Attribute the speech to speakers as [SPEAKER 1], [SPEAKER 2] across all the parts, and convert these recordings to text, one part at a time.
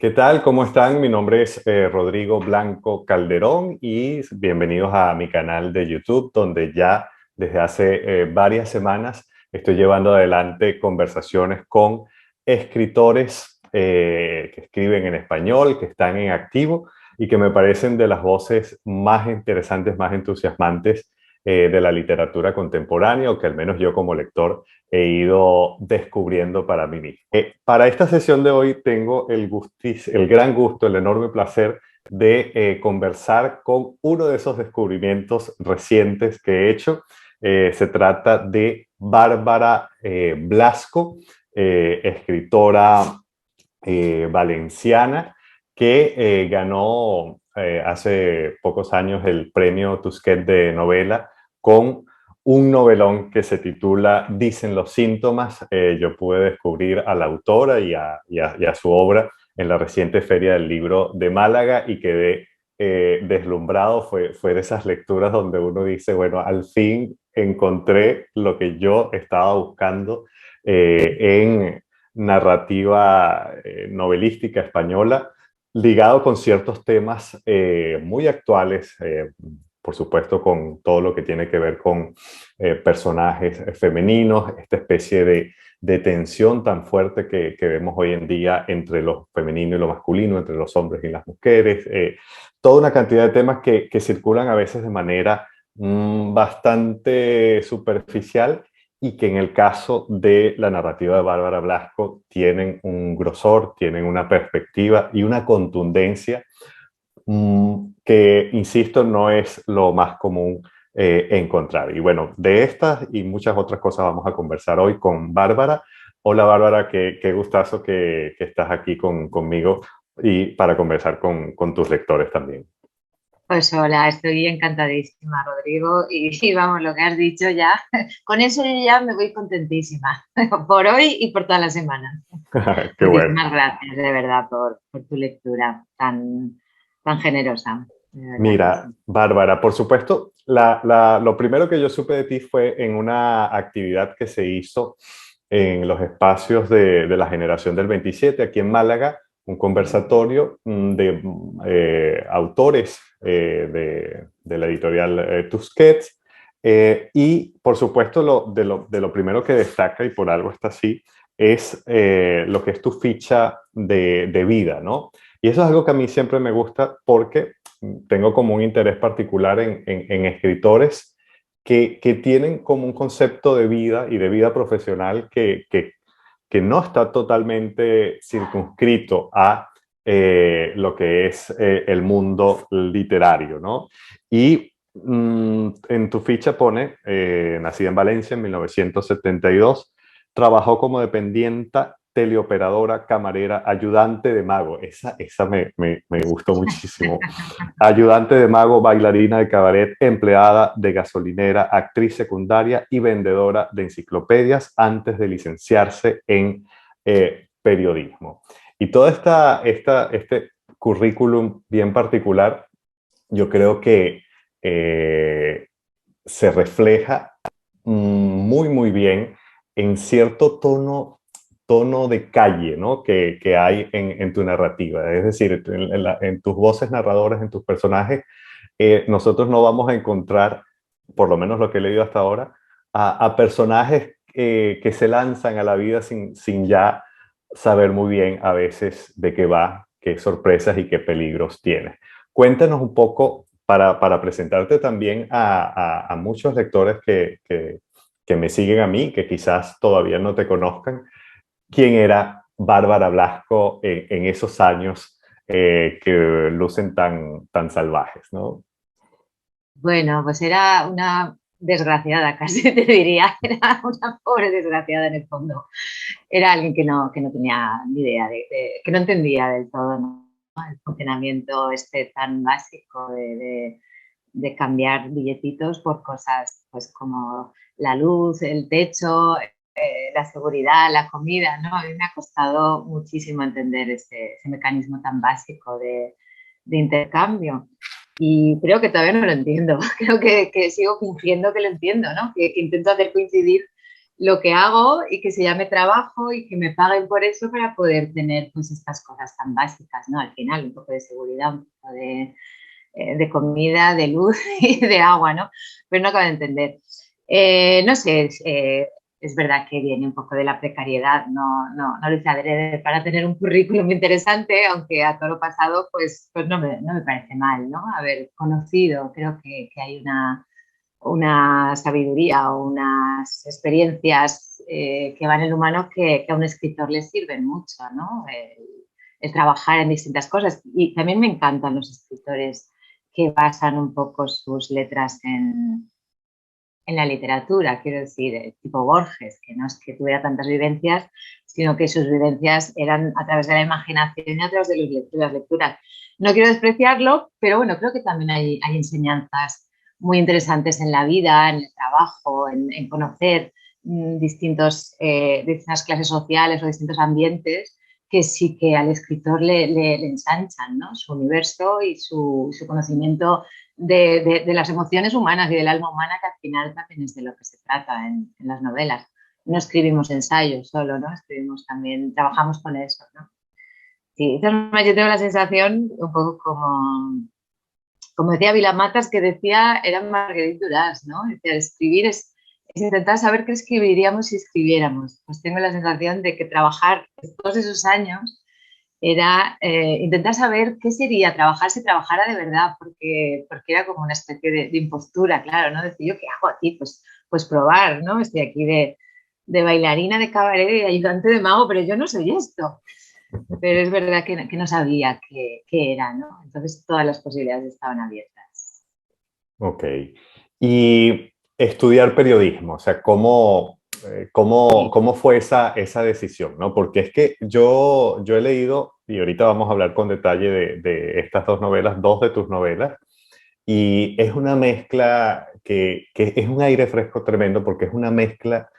[SPEAKER 1] ¿Qué tal? ¿Cómo están? Mi nombre es Rodrigo Blanco Calderón y bienvenidos a mi canal de YouTube, donde ya desde hace varias semanas estoy llevando adelante conversaciones con escritores que escriben en español, que están en activo y que me parecen de las voces más interesantes, más entusiasmantes de la literatura contemporánea, o que al menos yo como lector he ido descubriendo para mí mismo. Para esta sesión de hoy tengo el gran gusto, el enorme placer de conversar con uno de esos descubrimientos recientes que he hecho. Se trata de Bárbara Blasco, escritora valenciana, que ganó hace pocos años el premio Tusquets de novela con un novelón que se titula Dicen los síntomas. Yo pude descubrir a la autora y a su obra en la reciente Feria del Libro de Málaga y quedé deslumbrado. Fue de esas lecturas donde uno dice, bueno, al fin encontré lo que yo estaba buscando en narrativa novelística española, ligado con ciertos temas muy actuales, por supuesto con todo lo que tiene que ver con personajes femeninos, esta especie de tensión tan fuerte que vemos hoy en día entre lo femenino y lo masculino, entre los hombres y las mujeres, toda una cantidad de temas que circulan a veces de manera bastante superficial y que en el caso de la narrativa de Bárbara Blasco tienen un grosor, tienen una perspectiva y una contundencia que, insisto, no es lo más común encontrar. Y bueno, de estas y muchas otras cosas vamos a conversar hoy con Bárbara. Hola Bárbara, qué gustazo que estás aquí conmigo y para conversar con tus lectores también.
[SPEAKER 2] Pues hola, estoy encantadísima, Rodrigo. Y vamos, lo que has dicho ya, con eso yo ya me voy contentísima, por hoy y por toda la semana.
[SPEAKER 1] Qué bueno.
[SPEAKER 2] Muchísimas gracias, de verdad, por tu lectura tan generosa. De verdad que
[SPEAKER 1] Mira,
[SPEAKER 2] sí.
[SPEAKER 1] Bárbara, por supuesto, lo primero que yo supe de ti fue en una actividad que se hizo en los espacios de la generación del 27 aquí en Málaga, un conversatorio de autores de la editorial Tusquets. Y por supuesto, de lo primero que destaca, y por algo está así, es lo que es tu ficha de vida, ¿no? Y eso es algo que a mí siempre me gusta porque tengo como un interés particular en escritores que tienen como un concepto de vida y de vida profesional que no está totalmente circunscrito a lo que es el mundo literario, ¿no? Y en tu ficha pone, nacida en Valencia en 1972, trabajó como dependienta, teleoperadora, camarera, ayudante de mago. Esa me gustó muchísimo. Ayudante de mago, bailarina de cabaret, empleada de gasolinera, actriz secundaria y vendedora de enciclopedias antes de licenciarse en periodismo. Y todo este currículum bien particular, yo creo que eh, se refleja muy bien en cierto tono de calle, ¿no? que hay en tu narrativa. Es decir, en tus voces narradoras, en tus personajes, nosotros no vamos a encontrar, por lo menos lo que he leído hasta ahora, a personajes que se lanzan a la vida sin ya saber muy bien a veces de qué va, qué sorpresas y qué peligros tiene. Cuéntanos un poco para presentarte también a muchos lectores que me siguen a mí, que quizás todavía no te conozcan, quién era Bárbara Blasco en esos años que lucen tan salvajes, ¿no?
[SPEAKER 2] Bueno, pues era una desgraciada, casi te diría. Era una pobre desgraciada en el fondo. Era alguien que no tenía ni idea, que no entendía del todo, ¿no? El funcionamiento este tan básico de cambiar billetitos por cosas pues como la luz, el techo, la seguridad, la comida, ¿no? A mí me ha costado muchísimo entender ese mecanismo tan básico de intercambio. Y creo que todavía no lo entiendo. Creo que sigo fingiendo que lo entiendo, ¿no? Que intento hacer coincidir lo que hago y que se llame trabajo y que me paguen por eso para poder tener pues estas cosas tan básicas, ¿no? Al final, un poco de seguridad, un poco de comida, de luz y de agua, ¿no? Pero no acabo de entender. No sé, es verdad que viene un poco de la precariedad, no lo hice adrede para tener un currículum interesante, aunque a todo lo pasado pues no me parece mal, ¿no? Haber conocido, creo que hay una sabiduría o unas experiencias que van en el humano que a un escritor le sirven mucho, ¿no? El trabajar en distintas cosas. Y también me encantan los escritores que basan un poco sus letras en la literatura, quiero decir, tipo Borges, que no es que tuviera tantas vivencias, sino que sus vivencias eran a través de la imaginación y a través de las lecturas. No quiero despreciarlo, pero bueno, creo que también hay enseñanzas muy interesantes en la vida, en el trabajo, en conocer distintas clases sociales o distintos ambientes que sí que al escritor le ensanchan, ¿no? Su universo y su conocimiento de las emociones humanas y del alma humana, que al final también es de lo que se trata en las novelas. No escribimos ensayos solo, ¿no? Escribimos también, trabajamos con eso, ¿no? Sí, entonces yo tengo la sensación un poco como decía Vilamatas, que decía, era Marguerite Duras, ¿no? Decía, escribir es intentar saber qué escribiríamos si escribiéramos. Pues tengo la sensación de que trabajar todos esos años era intentar saber qué sería trabajar si trabajara de verdad, porque era como una especie de impostura, claro, ¿no? Decir, ¿yo qué hago aquí? Pues probar, ¿no? Estoy aquí de bailarina de cabaret y de ayudante de mago, pero yo no soy esto. Pero es verdad que no sabía qué era, ¿no? Entonces todas las posibilidades estaban abiertas.
[SPEAKER 1] Ok. Y estudiar periodismo, o sea,
[SPEAKER 2] Sí.
[SPEAKER 1] cómo fue esa decisión, ¿no? Porque es que yo he leído, y ahorita vamos a hablar con detalle de estas dos novelas, dos de tus novelas, y es una mezcla que es un aire fresco tremendo porque es una mezcla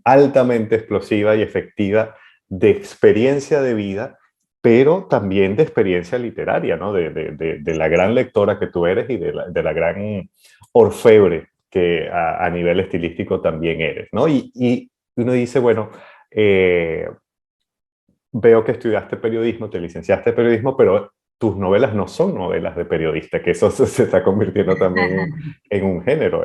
[SPEAKER 1] altamente explosiva y efectiva de experiencia de vida, pero también de experiencia literaria, ¿no? De la gran lectora que tú eres y de la gran orfebre que a nivel estilístico también eres, ¿no? Y uno dice, bueno, eh, veo que estudiaste periodismo, te licenciaste en periodismo, pero tus novelas no son novelas de periodista, que eso se está convirtiendo también en un género.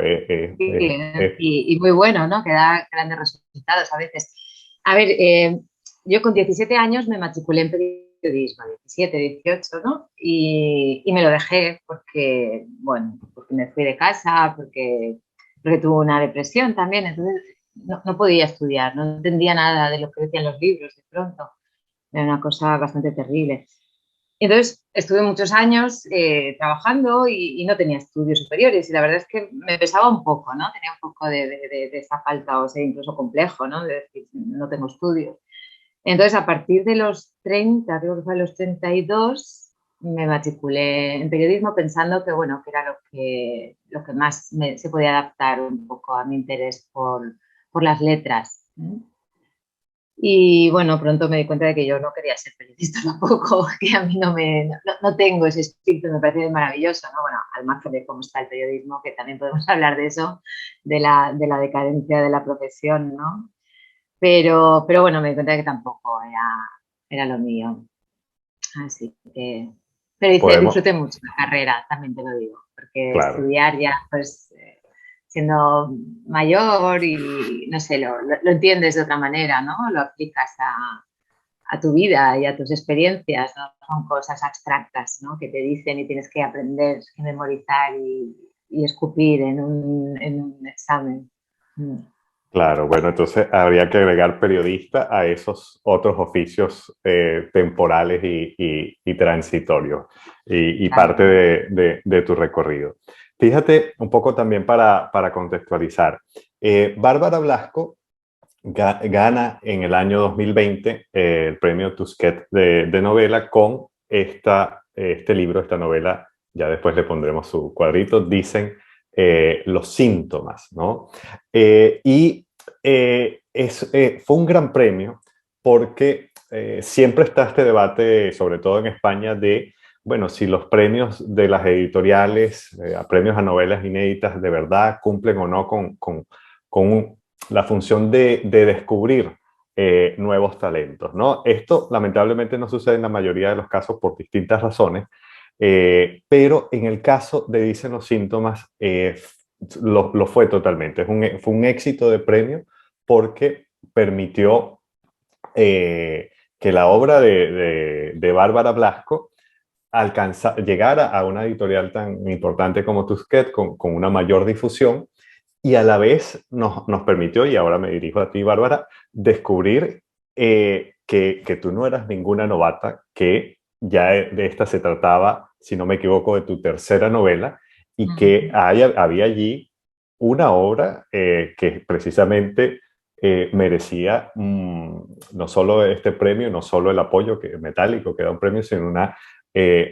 [SPEAKER 2] Y muy bueno, ¿no? Que da grandes resultados a veces. A ver, yo con 17 años me matriculé en periodismo, 17, 18, ¿no? Y me lo dejé porque, bueno, porque me fui de casa, porque tuve una depresión también, entonces no podía estudiar, no entendía nada de lo que decían los libros de pronto. Era una cosa bastante terrible. Entonces, estuve muchos años trabajando y no tenía estudios superiores y la verdad es que me pesaba un poco, ¿no? Tenía un poco de esa falta o sea, incluso complejo, ¿no? De decir, no tengo estudios. Entonces, a partir de los 30, creo que fue a los 32, me matriculé en periodismo pensando que, bueno, que era lo que más se podía adaptar un poco a mi interés por las letras. Y bueno, pronto me di cuenta de que yo no quería ser periodista tampoco, que a mí no tengo ese espíritu, me parece maravilloso, ¿no? Bueno, al margen de cómo está el periodismo, que también podemos hablar de eso, de la decadencia de la profesión, ¿no? Pero bueno, me di cuenta de que tampoco era lo mío. Así que, pero
[SPEAKER 1] Podemos,
[SPEAKER 2] disfruté mucho la carrera, también te lo digo, porque
[SPEAKER 1] claro.
[SPEAKER 2] estudiar ya, pues, siendo mayor y, no sé, lo entiendes de otra manera, ¿no? Lo aplicas a tu vida y a tus experiencias, no son cosas abstractas, ¿no? Que te dicen y tienes que aprender, que memorizar y escupir en un examen. Mm.
[SPEAKER 1] Claro, bueno, entonces habría que agregar periodista a esos otros oficios temporales y transitorios y parte
[SPEAKER 2] Claro.
[SPEAKER 1] de tu recorrido. Fíjate un poco también para contextualizar. Bárbara Blasco gana en el año 2020 el premio Tusquets de novela con este libro, esta novela, ya después le pondremos su cuadrito, dicen los síntomas, ¿no? Y fue un gran premio porque siempre está este debate, sobre todo en España, de, bueno, si los premios de las editoriales, premios a novelas inéditas, de verdad cumplen o no con la función de descubrir nuevos talentos, ¿no? Esto lamentablemente no sucede en la mayoría de los casos por distintas razones, pero en el caso de Dicen los síntomas lo fue totalmente. Fue un éxito de premio porque permitió que la obra de Bárbara Blasco llegara a una editorial tan importante como Tusquets con una mayor difusión y a la vez nos permitió, y ahora me dirijo a ti, Bárbara, descubrir que tú no eras ninguna novata, que ya de esta se trataba, si no me equivoco, de tu tercera novela, y que había allí una obra que precisamente merecía no solo este premio, no solo el apoyo metálico que da un premio, sino una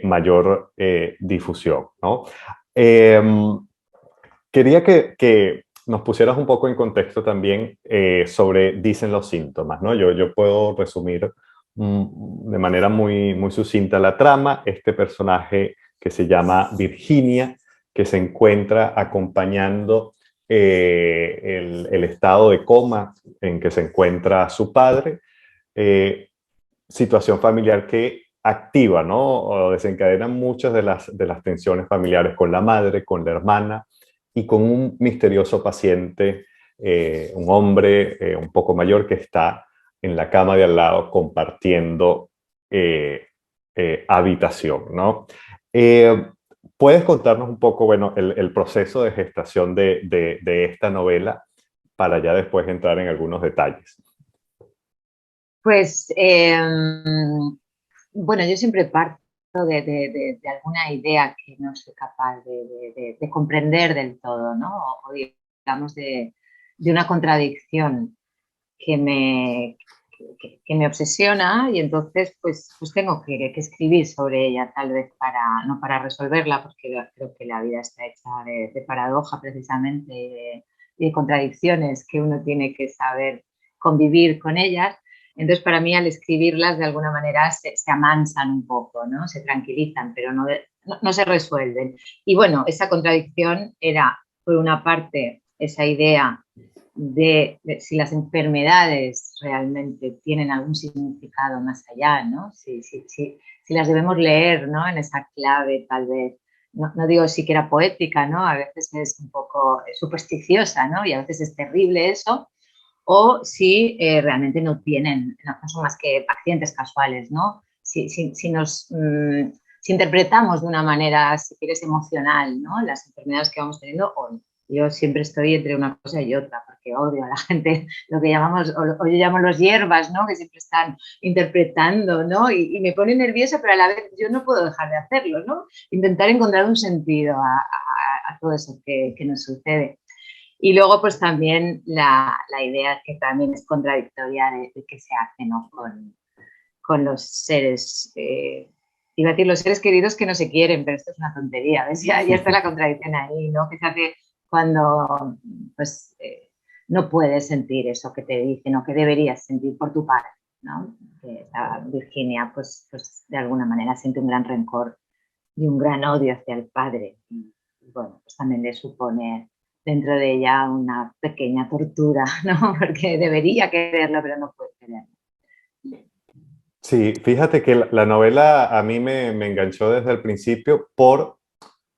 [SPEAKER 1] mayor difusión, ¿no? Quería que nos pusieras un poco en contexto también sobre Dicen los síntomas, ¿no? Yo puedo resumir de manera muy sucinta la trama. Este personaje que se llama Virginia, que se encuentra acompañando el estado de coma en que se encuentra su padre, situación familiar que activa, ¿no? O desencadena muchas de las tensiones familiares con la madre, con la hermana y con un misterioso paciente, un hombre un poco mayor que está en la cama de al lado compartiendo habitación, ¿no? ¿Puedes contarnos un poco, bueno, el proceso de gestación de esta novela para ya después entrar en algunos detalles?
[SPEAKER 2] Pues, bueno, yo siempre parto de alguna idea que no soy capaz de comprender del todo, ¿no? O digamos de una contradicción que que me obsesiona y entonces pues tengo que escribir sobre ella, tal vez no para resolverla, porque creo que la vida está hecha de paradoja precisamente y de contradicciones que uno tiene que saber convivir con ellas. Entonces, para mí, al escribirlas, de alguna manera se amansan un poco, ¿no? Se tranquilizan, pero no se resuelven. Y bueno, esa contradicción era, por una parte, esa idea de si las enfermedades realmente tienen algún significado más allá, ¿no? Si las debemos leer, ¿no? En esa clave, tal vez. No digo siquiera poética, ¿no? A veces es un poco supersticiosa, ¿no? Y a veces es terrible eso, o si realmente no son más que pacientes casuales, ¿no? Si interpretamos de una manera, si quieres, emocional, ¿no? Las enfermedades que vamos teniendo, o no. Yo siempre estoy entre una cosa y otra, porque odio a la gente, lo que llamamos, o yo llamo los hierbas, ¿no? Que siempre están interpretando, ¿no? Y me pone nerviosa, pero a la vez yo no puedo dejar de hacerlo, ¿no? Intentar encontrar un sentido a todo eso que nos sucede. Y luego, pues también la idea que también es contradictoria de qué se hace, ¿no? Con los seres, iba a decir los seres queridos que no se quieren, pero esto es una tontería, ¿ves? Ya está la contradicción ahí, ¿no? ¿Qué se hace cuando, pues, no puedes sentir eso que te dicen o que deberías sentir por tu padre, ¿no? Que Virginia, pues, de alguna manera siente un gran rencor y un gran odio hacia el padre. Y bueno, pues también le supone dentro de ella una pequeña tortura, ¿no? Porque debería quererlo, pero no puede quererlo.
[SPEAKER 1] Sí, fíjate que la novela a mí me enganchó desde el principio por,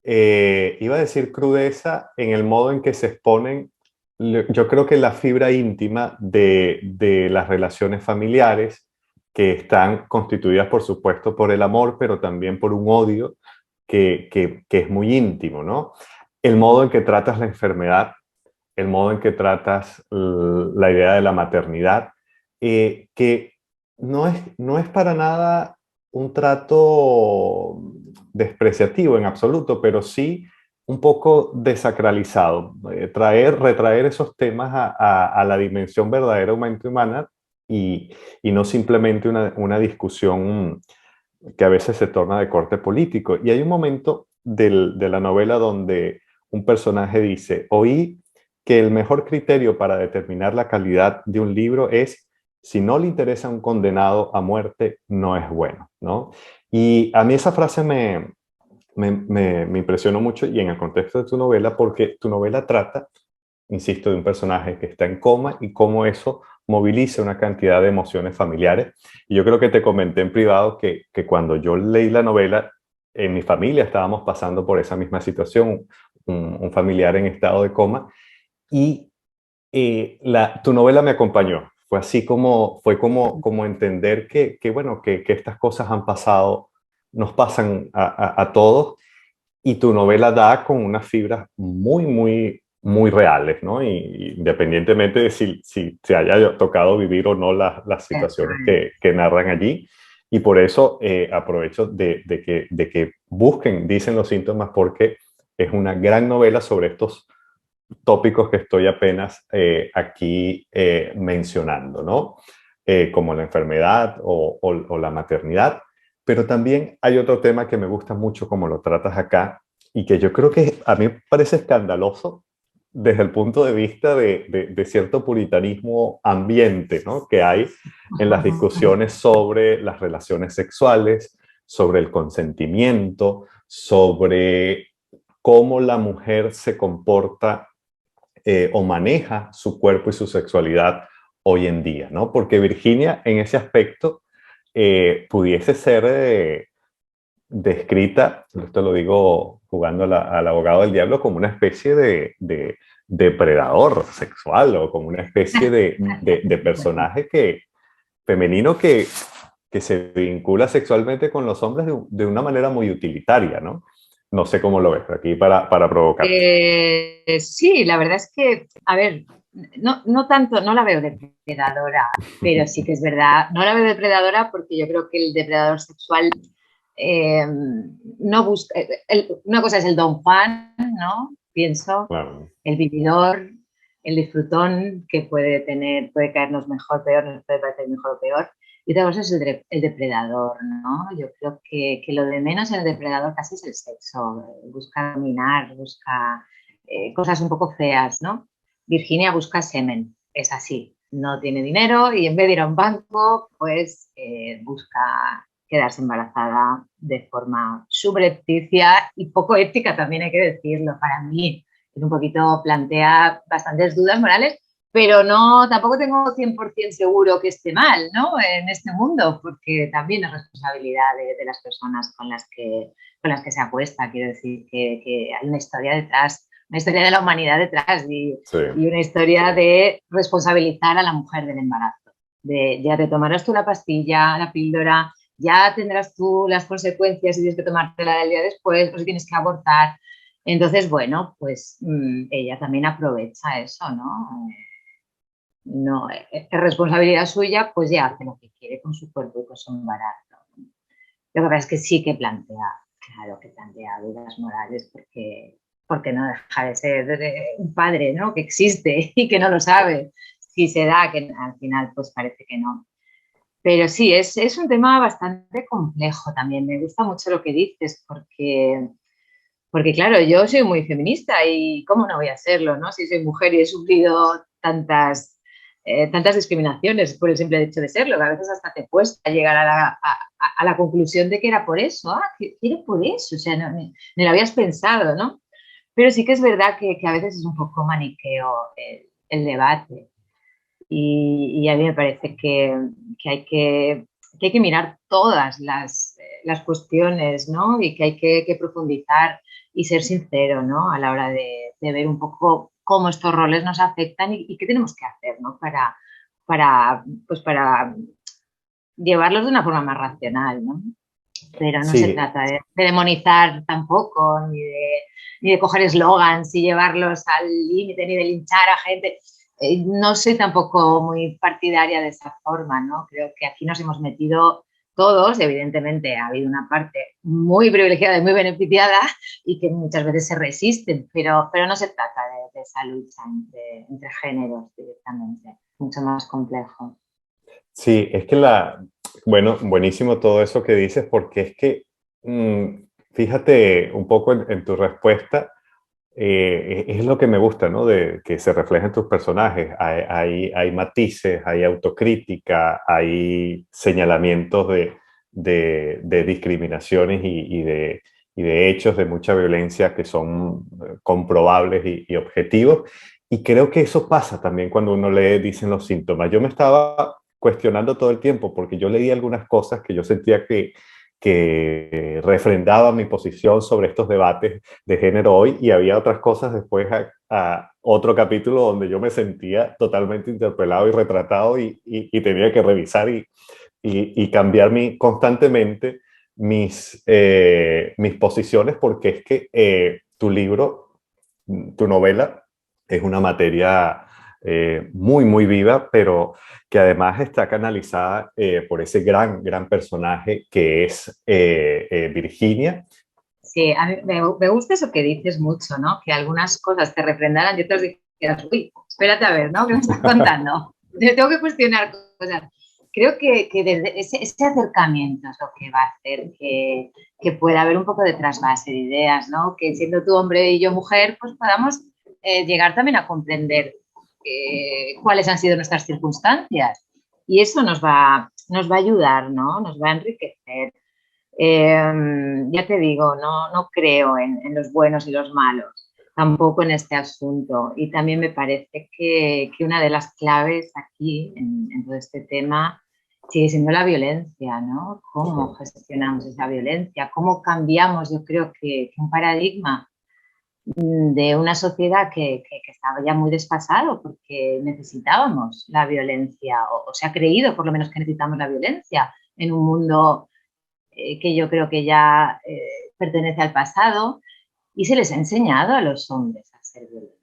[SPEAKER 1] iba a decir crudeza, en el modo en que se exponen, yo creo que la fibra íntima de las relaciones familiares, que están constituidas, por supuesto, por el amor, pero también por un odio que es muy íntimo, ¿no? El modo en que tratas la enfermedad, el modo en que tratas la idea de la maternidad, que no es para nada un trato despreciativo en absoluto, pero sí un poco desacralizado, retraer esos temas a la dimensión verdaderamente humana y, y no simplemente una discusión que a veces se torna de corte político. Y hay un momento de la novela donde un personaje dice, oí que el mejor criterio para determinar la calidad de un libro es si no le interesa un condenado a muerte, no es bueno, ¿no? Y a mí esa frase me impresionó mucho y en el contexto de tu novela, porque tu novela trata insisto, de un personaje que está en coma y cómo eso moviliza una cantidad de emociones familiares. Y yo creo que te comenté en privado que cuando yo leí la novela, en mi familia estábamos pasando por esa misma situación, un familiar en estado de coma, y tu novela me acompañó. Fue así como, fue como entender bueno, que estas cosas han pasado, nos pasan a todos, y tu novela da con unas fibras muy, muy, muy reales, ¿no? Y independientemente de si se haya tocado vivir o no las
[SPEAKER 2] Eso
[SPEAKER 1] situaciones
[SPEAKER 2] es.
[SPEAKER 1] que narran allí. Y por eso aprovecho de que busquen, dicen los síntomas, porque es una gran novela sobre estos tópicos que estoy apenas aquí mencionando, ¿no? Como la enfermedad o la maternidad. Pero también hay otro tema que me gusta mucho como lo tratas acá y que yo creo que a mí me parece escandaloso desde el punto de vista de cierto puritanismo ambiente, ¿no? Que hay en las discusiones sobre las relaciones sexuales, sobre el consentimiento, sobre cómo la mujer se comporta o maneja su cuerpo y su sexualidad hoy en día, ¿no? Porque Virginia en ese aspecto pudiese ser descrita, esto lo digo jugando al abogado del diablo, como una especie de depredador sexual o como una especie de personaje femenino que se vincula sexualmente con los hombres de una manera muy utilitaria, ¿no? No sé cómo lo ves, aquí para provocarte.
[SPEAKER 2] Sí, la verdad es que, a ver, no tanto, no la veo depredadora, pero sí que es verdad, no la veo depredadora porque yo creo que el depredador sexual no busca, una cosa es el Don Juan, ¿no? Pienso,
[SPEAKER 1] Claro.
[SPEAKER 2] el vividor, el disfrutón que puede tener, puede caernos mejor, peor, nos puede parecer mejor o peor. Y otra cosa es el depredador, ¿no? Yo creo que lo de menos en el depredador casi es el sexo. Busca dominar, busca cosas un poco feas, ¿no? Virginia busca semen, es así. No tiene dinero y en vez de ir a un banco, pues busca quedarse embarazada de forma subrepticia y poco ética, también hay que decirlo, para mí. Es un poquito, plantea bastantes dudas morales, pero no, tampoco tengo 100% seguro que esté mal, ¿no? En este mundo, porque también es responsabilidad de las personas con las que se acuesta. Quiero decir que hay una historia detrás, una historia de la humanidad detrás
[SPEAKER 1] Sí.
[SPEAKER 2] y una historia de responsabilizar a la mujer del embarazo. De ya te tomarás tú la pastilla, la píldora, ya tendrás tú las consecuencias si tienes que tomártela el día después o si tienes que abortar. Entonces, bueno, pues ella también aprovecha eso, ¿no? No, es responsabilidad suya, pues ya hace lo que quiere con su cuerpo y con su embarazo. Lo que pasa es que sí que plantea, claro que plantea dudas morales porque no deja de ser un padre, ¿no? Que existe y que no lo sabe. Si se da, que al final pues parece que no. Pero sí, es un tema bastante complejo también. Me gusta mucho lo que dices porque claro, yo soy muy feminista y ¿cómo no voy a serlo, no? Si soy mujer y he sufrido tantas discriminaciones por el simple hecho de serlo, que a veces hasta te cuesta llegar a la conclusión de que era por eso, que era por eso, o sea, ni lo habías pensado, ¿no? Pero sí que es verdad que a veces es un poco maniqueo el debate y a mí me parece que hay que hay que mirar todas las cuestiones, ¿no? Y que hay que profundizar y ser sincero, ¿no? A la hora de ver un poco cómo estos roles nos afectan y qué tenemos que hacer, ¿no? Pues para llevarlos de una forma más racional, ¿no? Pero no se
[SPEAKER 1] Sí,
[SPEAKER 2] trata de demonizar tampoco, ni de coger eslogans y llevarlos al límite, ni de linchar a gente. No soy tampoco muy partidaria de esa forma, ¿no? Creo que aquí nos hemos metido todos, evidentemente ha habido una parte muy privilegiada y muy beneficiada y que muchas veces se resisten, pero no se trata de esa lucha entre géneros directamente, mucho más complejo.
[SPEAKER 1] sí, es que bueno, buenísimo todo eso que dices, porque es que, fíjate un poco en tu respuesta, es lo que me gusta, ¿no? De que se refleja en tus personajes. Hay matices, hay autocrítica, hay señalamientos de discriminaciones y de hechos de mucha violencia que son comprobables y objetivos. y creo que eso pasa también cuando uno lee Dicen los síntomas. Yo me estaba cuestionando todo el tiempo porque yo leí algunas cosas que yo sentía que refrendaba mi posición sobre estos debates de género hoy, y había otras cosas después a otro capítulo donde yo me sentía totalmente interpelado y retratado y tenía que revisar y cambiar constantemente mis posiciones, porque es que tu libro, tu novela, es una materia muy, muy viva, pero que además está canalizada por ese gran personaje que es Virginia.
[SPEAKER 2] Sí, a mí me gusta eso que dices mucho, ¿no? Que algunas cosas te refrendaran y otras dijeras, uy, espérate a ver, ¿no? ¿Qué me estás contando? Te tengo que cuestionar cosas. Creo que desde ese acercamiento es lo que va a hacer que pueda haber un poco de trasvase de ideas, ¿no? Que siendo tú hombre y yo mujer, pues podamos llegar también a comprender cuáles han sido nuestras circunstancias. Y eso nos va a ayudar, ¿no? Nos va a enriquecer. Ya te digo, no creo en los buenos y los malos, tampoco en este asunto. Y también me parece que una de las claves aquí en todo este tema sigue siendo la violencia, ¿no? ¿Cómo gestionamos esa violencia? ¿Cómo cambiamos, yo creo que un paradigma de una sociedad que estaba ya muy desfasado porque necesitábamos la violencia, o se ha creído por lo menos que necesitamos la violencia en un mundo que yo creo que ya pertenece al pasado, y se les ha enseñado a los hombres a ser violentos.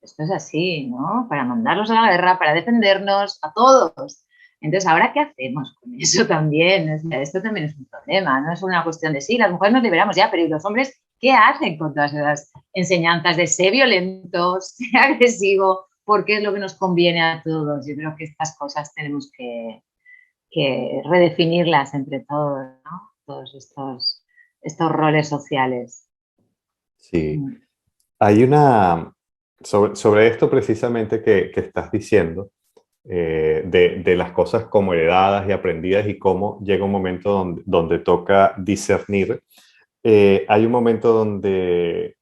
[SPEAKER 2] Esto es así, ¿no? Para mandarlos a la guerra, para defendernos a todos. Entonces, ¿ahora qué hacemos con eso también? O sea, esto también es un problema, no es una cuestión de sí, las mujeres nos liberamos ya, pero ¿y los hombres qué hacen con todas esas enseñanzas de ser violento, ser agresivo? Porque es lo que nos conviene a todos. Yo creo que estas cosas tenemos que redefinirlas entre todos, ¿no? Todos estos roles sociales.
[SPEAKER 1] Sí, hay sobre esto precisamente que estás diciendo, de las cosas como heredadas y aprendidas y cómo llega un momento donde toca discernir. Hay un momento donde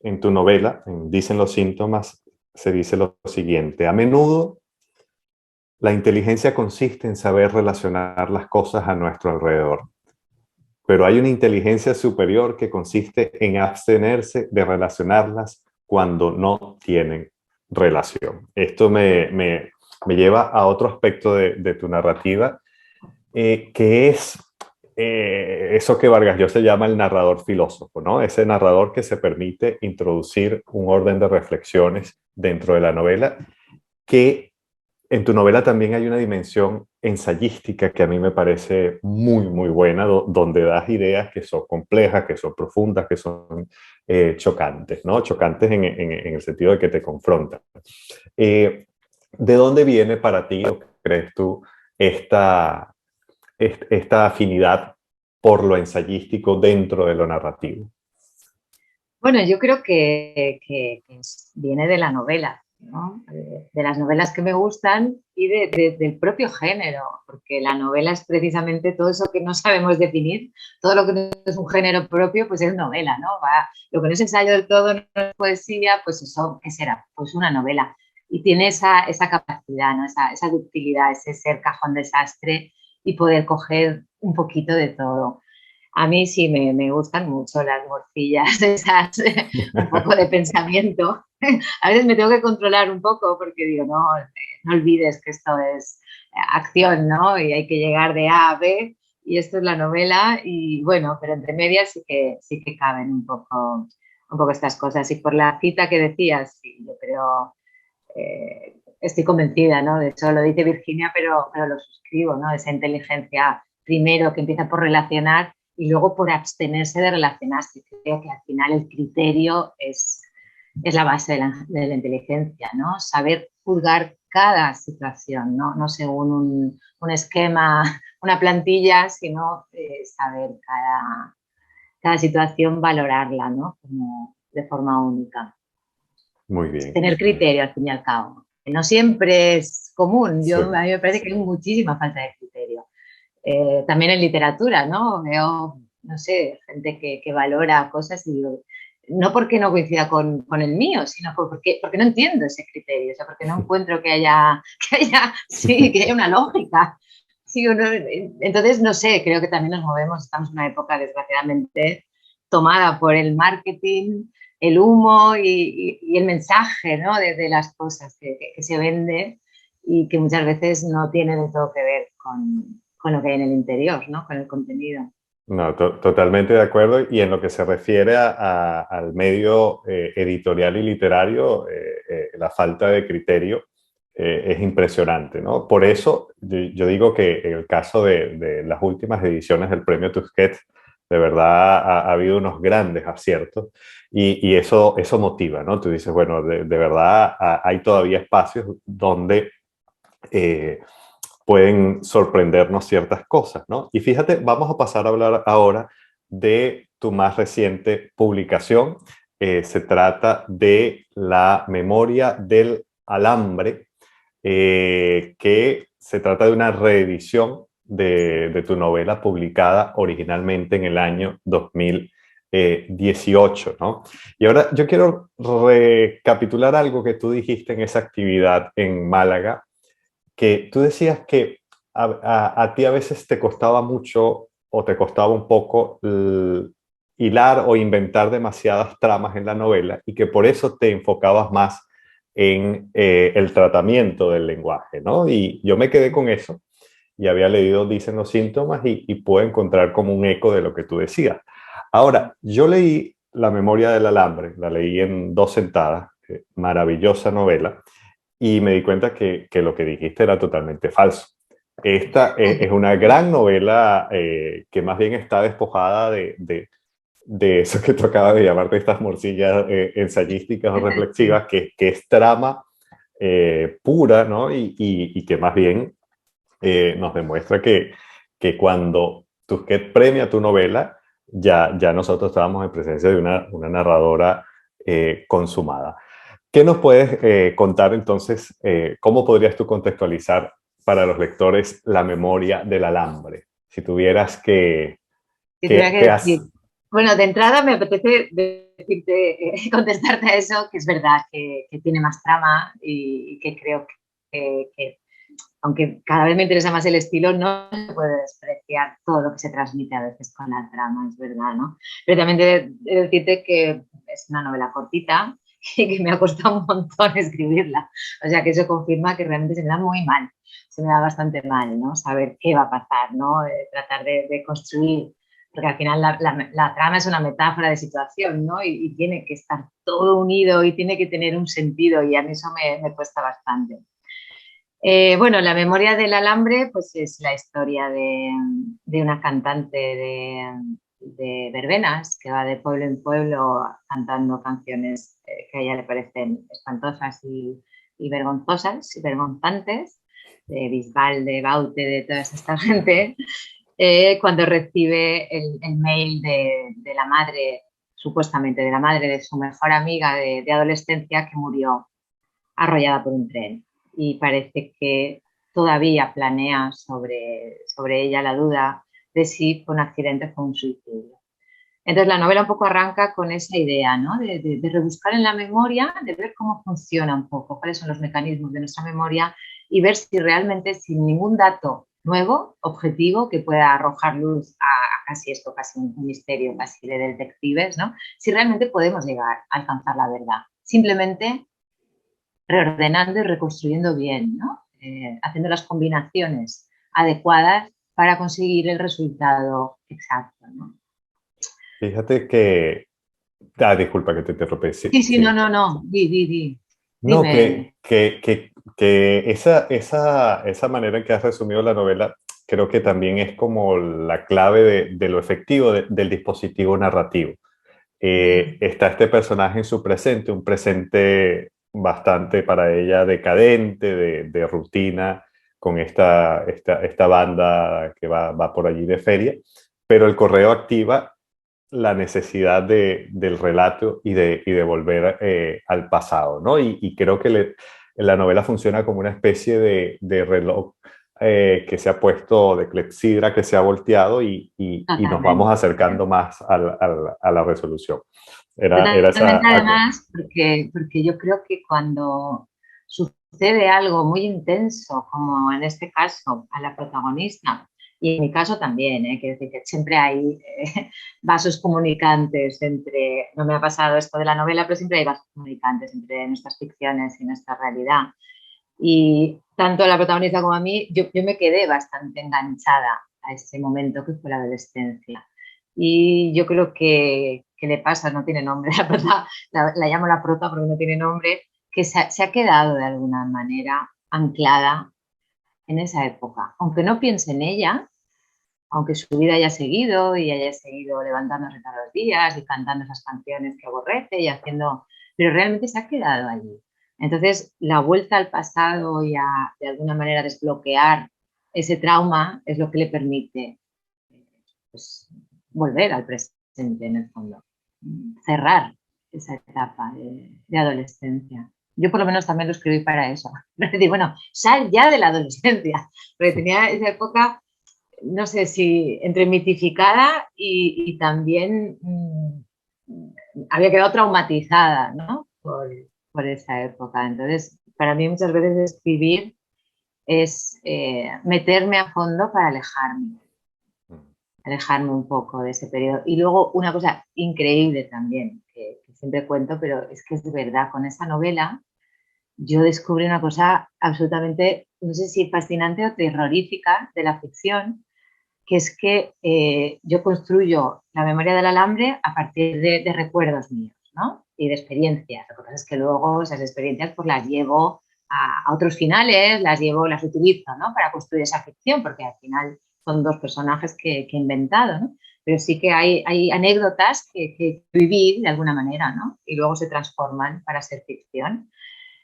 [SPEAKER 1] en tu novela, en Dicen los síntomas, se dice lo siguiente: a menudo la inteligencia consiste en saber relacionar las cosas a nuestro alrededor, pero hay una inteligencia superior que consiste en abstenerse de relacionarlas cuando no tienen relación. Esto me lleva a otro aspecto de tu narrativa, que es eso que Vargas Llosa llama el narrador filósofo, ¿no? Ese narrador que se permite introducir un orden de reflexiones dentro de la novela, que en tu novela también hay una dimensión ensayística que a mí me parece muy, muy buena, donde das ideas que son complejas, que son profundas, que son chocantes, ¿no? Chocantes en el sentido de que te confrontan. Eh, ¿De dónde viene para ti, o crees tú, esta, esta afinidad por lo ensayístico dentro de lo narrativo?
[SPEAKER 2] Bueno, yo creo que viene de la novela, ¿no? De las novelas que me gustan y del propio género, porque la novela es precisamente todo eso que no sabemos definir, todo lo que no es un género propio, pues es novela, ¿no? Lo que no es ensayo del todo, no es poesía, pues eso, ¿qué será? Pues una novela. Y tiene esa capacidad, ¿no? Esa ductilidad, ese ser cajón desastre y poder coger un poquito de todo. A mí sí me gustan mucho las morcillas, esas, un poco de pensamiento. A veces me tengo que controlar un poco porque digo, no olvides que esto es acción, ¿no? Y hay que llegar de A a B y esto es la novela y bueno, pero entre medias sí que caben un poco estas cosas. Y por la cita que decías, sí, yo creo, estoy convencida, ¿no? De hecho lo dice Virginia, pero lo suscribo, ¿no? Esa inteligencia primero que empieza por relacionar y luego por abstenerse de relacionarse. Creo que al final el criterio es la base de la inteligencia, ¿no? Saber juzgar cada situación, no según un esquema, una plantilla, sino saber cada situación valorarla, ¿no? Como de forma única.
[SPEAKER 1] Muy bien.
[SPEAKER 2] Tener criterio al fin y al cabo. Que no siempre es común.
[SPEAKER 1] Sí.
[SPEAKER 2] A mí me parece que hay muchísima falta de criterio. También en literatura, ¿no? Veo, no sé, gente que valora cosas y digo, no porque no coincida con el mío, sino porque no entiendo ese criterio, o sea, porque no encuentro sí, que haya una lógica. Sí, entonces, no sé, creo que también nos movemos, estamos en una época desgraciadamente tomada por el marketing, el humo y el mensaje, ¿no? de las cosas que se venden y que muchas veces no tiene de todo que ver con lo que hay en el interior, ¿no? Con el contenido.
[SPEAKER 1] No, totalmente de acuerdo. Y en lo que se refiere al medio editorial y literario, la falta de criterio es impresionante, ¿no? Por eso yo digo que en el caso de las últimas ediciones del Premio Tusquets, de verdad ha habido unos grandes aciertos y eso motiva, ¿no? Tú dices, bueno, de verdad hay todavía espacios donde eh, pueden sorprendernos ciertas cosas, ¿no? Y fíjate, vamos a pasar a hablar ahora de tu más reciente publicación. Se trata de la memoria del alambre, que se trata de una reedición de tu novela publicada originalmente en el año 2018, ¿no? Y ahora yo quiero recapitular algo que tú dijiste en esa actividad en Málaga, que tú decías que a ti a veces te costaba mucho o te costaba un poco hilar o inventar demasiadas tramas en la novela y que por eso te enfocabas más en el tratamiento del lenguaje, ¿no? Y yo me quedé con eso y había leído Dicen los síntomas y puedo encontrar como un eco de lo que tú decías. Ahora, yo leí La memoria del alambre, la leí en 2 sentadas, maravillosa novela, y me di cuenta que lo que dijiste era totalmente falso. Esta es una gran novela que más bien está despojada de eso que tú acabas de llamar de estas morcillas ensayísticas o reflexivas, que es trama pura, ¿no? Y que más bien nos demuestra que cuando Tusquets premia tu novela, ya nosotros estábamos en presencia de una narradora consumada. ¿Qué nos puedes contar entonces? ¿Cómo podrías tú contextualizar para los lectores la memoria del alambre? Si tuvieras
[SPEAKER 2] Si tuviera que
[SPEAKER 1] que
[SPEAKER 2] decir, bueno, de entrada me apetece decirte, contestarte a eso, que es verdad que tiene más trama y que creo que, aunque cada vez me interesa más el estilo, no se puede despreciar todo lo que se transmite a veces con la trama, es verdad, ¿no? Pero también de decirte que es una novela cortita y que me ha costado un montón escribirla. O sea que eso confirma que realmente se me da muy mal, se me da bastante mal, ¿no? Saber qué va a pasar, ¿no? Tratar de construir, porque al final la trama es una metáfora de situación, ¿no? Y tiene que estar todo unido y tiene que tener un sentido y a mí eso me cuesta bastante. Bueno, La memoria del alambre pues es la historia de una cantante de verbenas que va de pueblo en pueblo cantando canciones que a ella le parecen espantosas y vergonzosas y vergonzantes, de Bisbal, de Baute, de toda esta gente, cuando recibe el mail de la madre, supuestamente de la madre de su mejor amiga de adolescencia que murió arrollada por un tren. Y parece que todavía planea sobre ella la duda de si fue un accidente o fue un suicidio. Entonces la novela un poco arranca con esa idea, ¿no? De rebuscar en la memoria, de ver cómo funciona un poco, cuáles son los mecanismos de nuestra memoria y ver si realmente sin ningún dato nuevo, objetivo, que pueda arrojar luz a casi esto, casi un misterio, casi de detectives, ¿no? Si realmente podemos llegar a alcanzar la verdad. Simplemente reordenando y reconstruyendo bien, ¿no? Haciendo las combinaciones adecuadas para conseguir el resultado exacto, ¿no?
[SPEAKER 1] fíjate que... Ah, disculpa que te interrumpí. Sí,
[SPEAKER 2] Sí, sí,
[SPEAKER 1] sí.
[SPEAKER 2] no.
[SPEAKER 1] No,
[SPEAKER 2] Dime.
[SPEAKER 1] que esa manera en que has resumido la novela creo que también es como la clave de lo efectivo del dispositivo narrativo. Está este personaje en su presente, un presente bastante para ella decadente, de rutina, con esta banda que va por allí de feria, pero el correo activa la necesidad del relato y de volver al pasado, ¿no? Y creo que la novela funciona como una especie de reloj que se ha puesto, de clepsidra que se ha volteado y nos vamos
[SPEAKER 2] Totalmente.
[SPEAKER 1] acercando más a la resolución. Era esa...
[SPEAKER 2] Totalmente, además, porque yo creo que cuando sucede algo muy intenso, como en este caso a la protagonista, y en mi caso también, quiero decir que siempre hay vasos comunicantes entre, no me ha pasado esto de la novela, pero siempre hay vasos comunicantes entre nuestras ficciones y nuestra realidad. Y tanto a la protagonista como a mí, yo me quedé bastante enganchada a ese momento que fue la adolescencia. Y yo creo que le pasa, no tiene nombre, la llamo la prota porque no tiene nombre, que se ha quedado de alguna manera anclada en esa época. Aunque no piense en ella, aunque su vida haya seguido y haya seguido levantándose todos los días y cantando esas canciones que aborrece y haciendo, pero realmente se ha quedado allí. Entonces, la vuelta al pasado y a, de alguna manera, desbloquear ese trauma es lo que le permite pues, volver al presente, en el fondo, cerrar esa etapa de adolescencia. Yo por lo menos también lo escribí para eso. Es decir, bueno, sal ya de la adolescencia, porque tenía esa época, no sé si entre mitificada y también había quedado traumatizada, ¿no? Por esa época. Entonces, para mí muchas veces escribir es meterme a fondo para alejarme un poco de ese periodo. Y luego una cosa increíble también, que siempre cuento, pero es que es de verdad, con esa novela yo descubrí una cosa absolutamente, no sé si fascinante o terrorífica de la ficción, que es que yo construyo la memoria del alambre a partir de recuerdos míos, ¿no? Y de experiencias. Lo que pasa es que luego esas experiencias pues las llevo a otros finales, las utilizo, ¿no? Para construir esa ficción, porque al final son dos personajes que he inventado, ¿no? Pero sí que hay anécdotas que viví de alguna manera, ¿no? Y luego se transforman para ser ficción.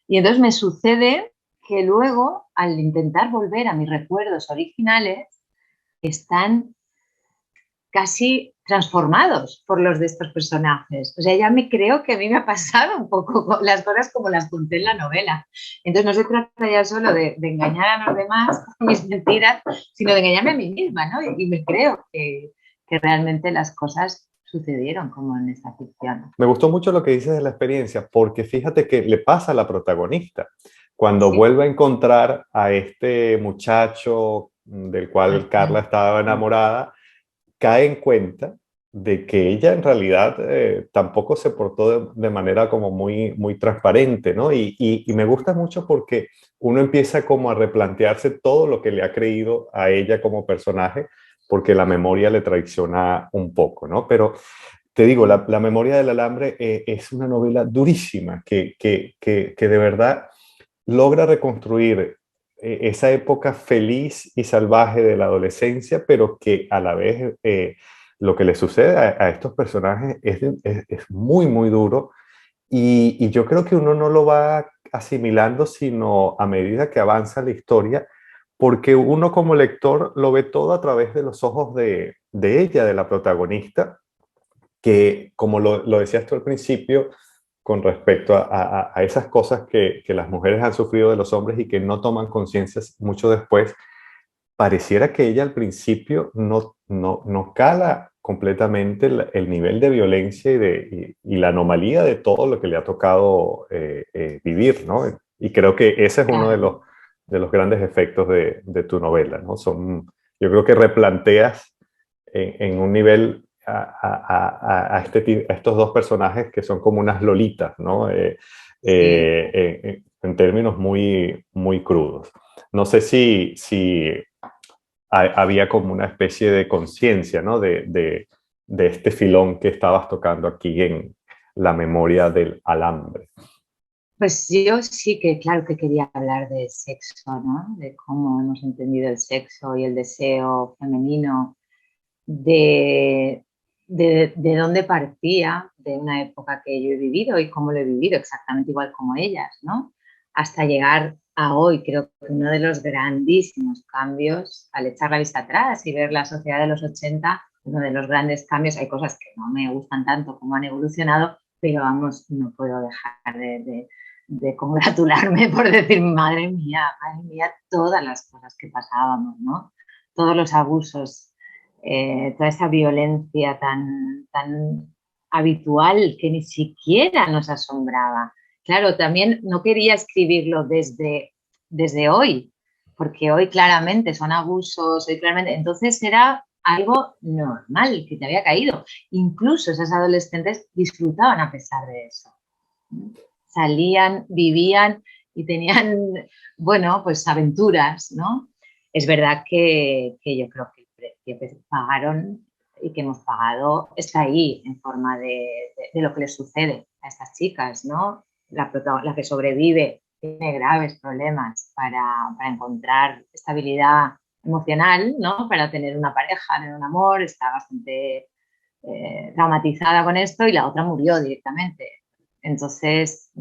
[SPEAKER 2] Y entonces me sucede que luego, al intentar volver a mis recuerdos originales, están casi transformados por los de estos personajes. O sea, ya me creo que a mí me ha pasado un poco las cosas como las conté en la novela. Entonces no se trata ya solo de engañar a los demás con mis mentiras, sino de engañarme a mí misma, ¿no? Y me creo que realmente las cosas sucedieron como en esta ficción.
[SPEAKER 1] Me gustó mucho lo que dices de la experiencia, porque fíjate que le pasa a la protagonista. Cuando
[SPEAKER 2] Sí.
[SPEAKER 1] vuelve a encontrar a este muchacho del cual Carla estaba enamorada, cae en cuenta de que ella en realidad tampoco se portó de manera como muy transparente, ¿no? Y me gusta mucho porque uno empieza como a replantearse todo lo que le ha creído a ella como personaje, porque la memoria le traiciona un poco, ¿no? Pero te digo, la Memoria del Alambre es una novela durísima que de verdad logra reconstruir esa época feliz y salvaje de la adolescencia, pero que a la vez lo que le sucede a estos personajes es muy duro y yo creo que uno no lo va asimilando sino a medida que avanza la historia, porque uno como lector lo ve todo a través de los ojos de ella, de la protagonista, que como lo decías tú al principio, con respecto a esas cosas que las mujeres han sufrido de los hombres y que no toman conciencia mucho después, pareciera que ella al principio no cala completamente el nivel de violencia y la anomalía de todo lo que le ha tocado vivir, ¿no? Y creo que ese es uno
[SPEAKER 2] Claro.
[SPEAKER 1] de los grandes efectos de tu novela, ¿no? Yo creo que replanteas en un nivel a estos dos personajes que son como unas lolitas, ¿no?
[SPEAKER 2] Sí.
[SPEAKER 1] En términos muy crudos. No sé si había como una especie de conciencia, ¿no? De este filón que estabas tocando aquí en la memoria del alambre.
[SPEAKER 2] Pues yo sí que, claro que quería hablar de sexo, ¿no? De cómo hemos entendido el sexo y el deseo femenino, de dónde partía, de una época que yo he vivido y cómo lo he vivido exactamente igual como ellas, ¿no? Hasta llegar a hoy. Creo que uno de los grandísimos cambios, al echar la vista atrás y ver la sociedad de los 80, uno de los grandes cambios, hay cosas que no me gustan tanto como han evolucionado, pero vamos, no puedo dejar de congratularme por decir, madre mía, todas las cosas que pasábamos, ¿no? Todos los abusos, toda esa violencia tan habitual que ni siquiera nos asombraba. Claro, también no quería escribirlo desde hoy, porque hoy claramente son abusos, hoy claramente, entonces era algo normal que te había caído. Incluso esas adolescentes disfrutaban a pesar de eso. Salían, vivían y tenían, bueno, pues aventuras, ¿no? Es verdad que yo creo que el precio que pagaron y que hemos pagado está ahí en forma de lo que les sucede a estas chicas, ¿no? La que sobrevive tiene graves problemas para encontrar estabilidad emocional, ¿no? Para tener una pareja, tener un amor, está bastante traumatizada con esto y la otra murió directamente. Entonces,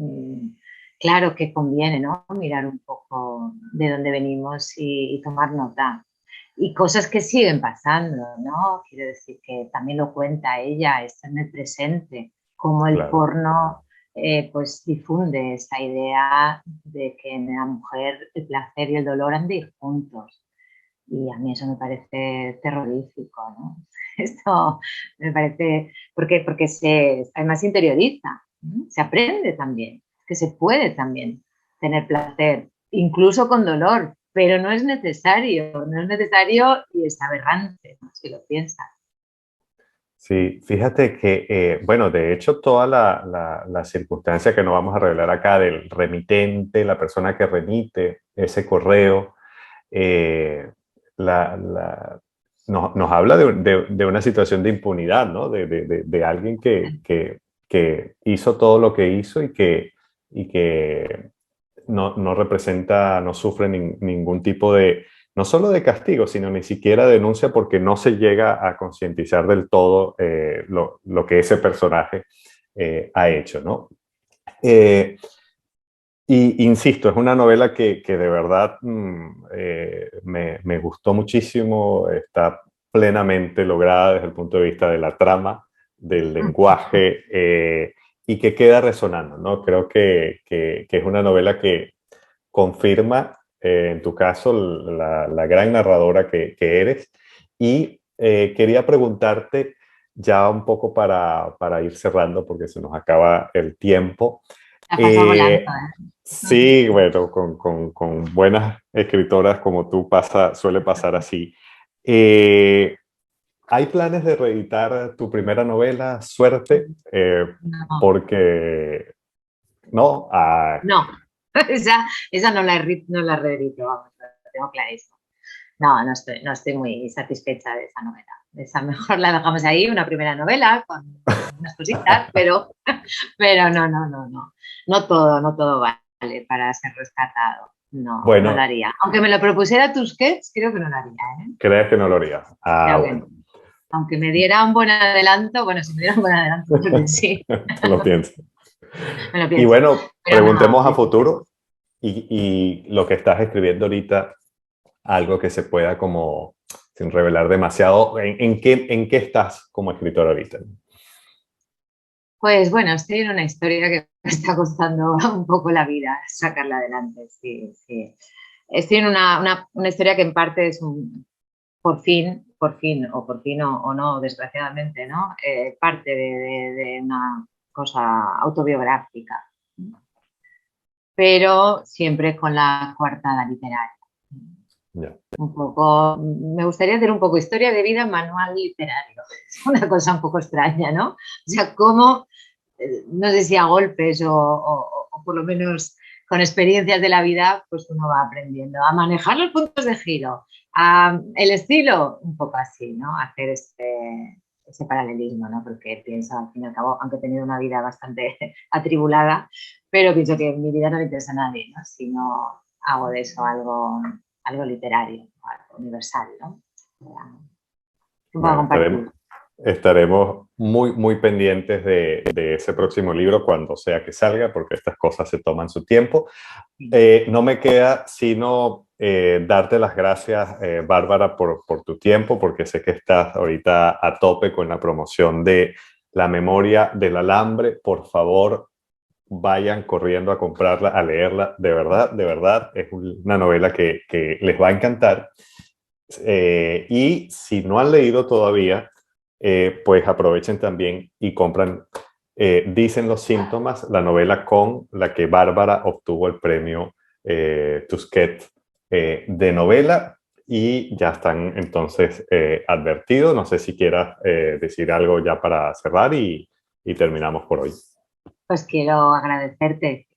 [SPEAKER 2] claro que conviene, ¿no? Mirar un poco de dónde venimos y tomar nota. Y cosas que siguen pasando, ¿no? Quiero decir que también lo cuenta ella, está en el presente, como el
[SPEAKER 1] Claro.
[SPEAKER 2] porno pues difunde esta idea de que en la mujer el placer y el dolor han de ir juntos. Y a mí eso me parece terrorífico, ¿no? Esto me parece, porque además se interioriza, ¿no? Se aprende también, que se puede también tener placer, incluso con dolor, pero no es necesario y es aberrante, ¿no? Si lo piensas.
[SPEAKER 1] Sí, fíjate que, bueno, de hecho, toda la circunstancia que no vamos a revelar acá del remitente, la persona que remite ese correo, eh, la, la- nos habla de una situación de impunidad, ¿no? De alguien que hizo todo lo que hizo y que no representa, no sufre ningún tipo de, no solo de castigo, sino ni siquiera denuncia porque no se llega a concientizar del todo lo que ese personaje ha hecho, ¿no? Eh, y insisto, es una novela que de verdad me gustó muchísimo, está plenamente lograda desde el punto de vista de la trama, del lenguaje y que queda resonando, ¿no? Creo que es una novela que confirma, en tu caso, la gran narradora que eres. Y quería preguntarte ya un poco para ir cerrando, porque se nos acaba el tiempo.
[SPEAKER 2] La pasa volando,
[SPEAKER 1] Eh, sí, bueno, con buenas escritoras como tú suele pasar así. Eh, ¿Hay planes de reeditar tu primera novela, Suerte?
[SPEAKER 2] No,
[SPEAKER 1] Porque, ¿no? Ah,
[SPEAKER 2] no, esa no la reedito, vamos, lo tengo clarísimo. No estoy muy satisfecha de esa novela. Esa mejor la dejamos ahí, una primera novela con unas cositas, pero no. No todo vale para ser rescatado. No lo
[SPEAKER 1] bueno,
[SPEAKER 2] haría. Aunque me lo propusiera Tusquets, creo que no lo haría, ¿eh?
[SPEAKER 1] ¿crees que no lo harías? Ah,
[SPEAKER 2] Creo que
[SPEAKER 1] bueno.
[SPEAKER 2] no. Aunque me diera un buen adelanto, bueno, si me diera un buen adelanto, creo que sí,
[SPEAKER 1] Te lo pienso.
[SPEAKER 2] me lo
[SPEAKER 1] Y
[SPEAKER 2] pienso.
[SPEAKER 1] bueno,
[SPEAKER 2] Pero no,
[SPEAKER 1] preguntemos a futuro y lo que estás escribiendo ahorita, algo que se pueda como, sin revelar demasiado, ¿en qué estás como escritor ahorita?
[SPEAKER 2] pues bueno, estoy en una historia que me está costando un poco la vida sacarla adelante, sí, sí. Estoy en una historia que en parte es por fin o no, desgraciadamente, ¿no? Parte de una cosa autobiográfica, pero siempre con la coartada literaria.
[SPEAKER 1] Ya.
[SPEAKER 2] Un poco, me gustaría hacer un poco historia de vida, manual literario. Es una cosa un poco extraña, ¿no? O sea, cómo, no sé si a golpes o por lo menos con experiencias de la vida, pues uno va aprendiendo a manejar los puntos de giro, el estilo, un poco así, ¿no? Hacer ese paralelismo, ¿no? Porque pienso, al fin y al cabo, aunque he tenido una vida bastante atribulada, pero pienso que en mi vida no le interesa a nadie, ¿no? Si no hago de eso algo literario, algo universal, ¿no? Un poco
[SPEAKER 1] Bueno, estaremos,
[SPEAKER 2] compartir.
[SPEAKER 1] estaremos muy pendientes de ese próximo libro cuando sea que salga, porque estas cosas se toman su tiempo. No me queda sino darte las gracias, Bárbara, por tu tiempo, porque sé que estás ahorita a tope con la promoción de La memoria del alambre. Por favor, vayan corriendo a comprarla, a leerla. De verdad, es una novela que les va a encantar. Y si no han leído todavía pues aprovechen también y compran Dicen los síntomas, la novela con la que Bárbara obtuvo el premio Tusquets de novela, y ya están entonces advertidos. No sé si quieras decir algo ya para cerrar y terminamos por hoy.
[SPEAKER 2] Pues quiero agradecerte,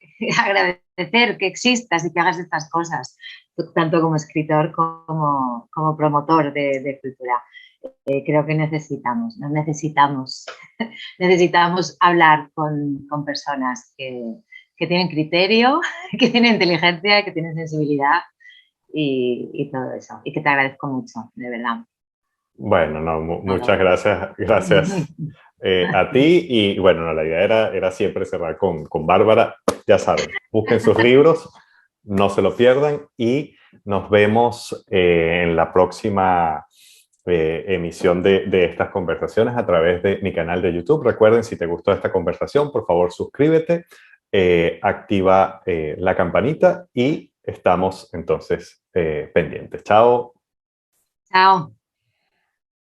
[SPEAKER 2] agradecer que existas y que hagas estas cosas, tanto como escritor como promotor de cultura. Creo que nos necesitamos, necesitamos hablar con personas que tienen criterio, que tienen inteligencia, que tienen sensibilidad y todo eso. Y que te agradezco mucho, de verdad.
[SPEAKER 1] Bueno, no, muchas
[SPEAKER 2] Claro.
[SPEAKER 1] gracias, gracias a ti. Y bueno, no, la idea era siempre cerrar con Bárbara. Ya saben, busquen sus libros, no se lo pierdan, y nos vemos en la próxima emisión de estas conversaciones a través de mi canal de YouTube. Recuerden, si te gustó esta conversación, por favor suscríbete, activa la campanita y estamos entonces pendientes. Chao.
[SPEAKER 2] Chao.